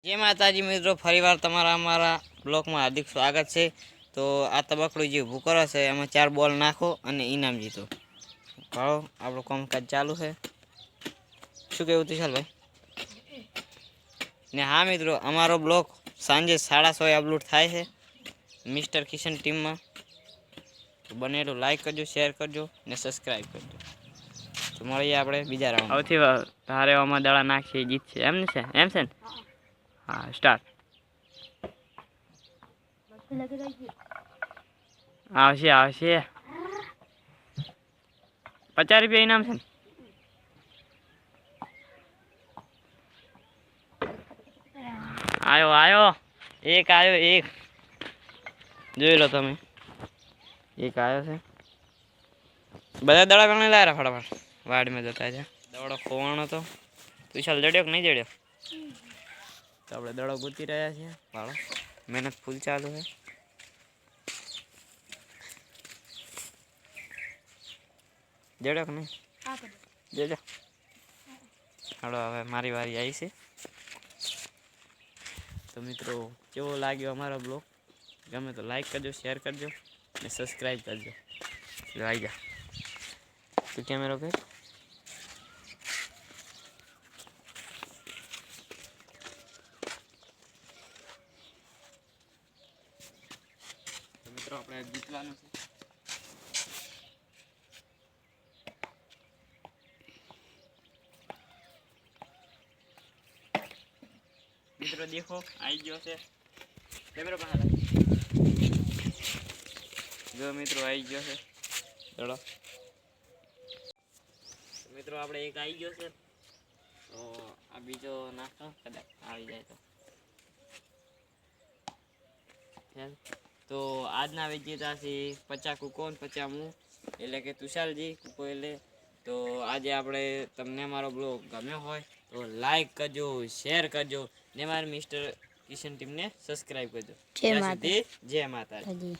जय माताजी मित्रों, फरीवार तमारा अमारा ब्लॉक में हार्दिक स्वागत है। तो आ तबकड़ू जो ऊभू करे छे एमां 4 बॉल नाखो अने इनाम जीतो। भाड़ो आपणो कामकाज चालू है। शुं कहेवुं तुषार भाई? ने हाँ मित्रों, अमारो ब्लॉग सांजे 6:30 अपलोड थाय छे मिस्टर किशन टीम में। तो बने तो लाइक करजो, शेर करजो ने सब्सक्राइब करजो। तो મળીએ આપણે બીજા રાઉન્ડ આવથી તારે આમાં દડા નાખી જીત છે એમ છે ને? हाँ स्टार्ट आवशे आवशे 50 रुपया इनाम छे। आयो आयो एक आयो एक જોઈ લો તમે એક આયો છે। બધા દડા ગણી લાયા ફટાફટ વાડ में જતા છે। દડો ખોવાનો તો વિશાલ જડ્યો કે નહીં જડ્યો? तो આપણે દડો ગોતી રહ્યા છીએ। ભાળો મહેનત ફૂલ ચાલુ છે। જડ્યો કે નહીં? જડ્યો। હાલો હવે મારી વારી આવી છે। तो मित्रों केवो लाग्यो अमारो ब्लॉग? गमे तो लाइक करजो, शेर करजो ने सब्सक्राइब करजो। आई जा तो कैमरा पे तो मित्रों આપણે જીતવાનું છે। मित्रों देखो आई गयो છે कैमरा पे हाथ जो मित्रों आई गयो છે चलो। तो मित्रों આપણે એક આવી ગયો છે। तो आ बीजो नाखो कदाच આવી જાય તો। तो આજના વિજેતા છે 50 કુકો ને 50 હું એટલે કે તુષારજી કુકો એટલે। તો આજે આપણે તમને મારો બ્લોગ ગમ્યો હોય તો લાઈક કરજો, શેર કરજો ને મારી મિસ્ટર કિશન ટીમને સબસ્ક્રાઇબ કરજો। જય માતાજી, જય માતાજી।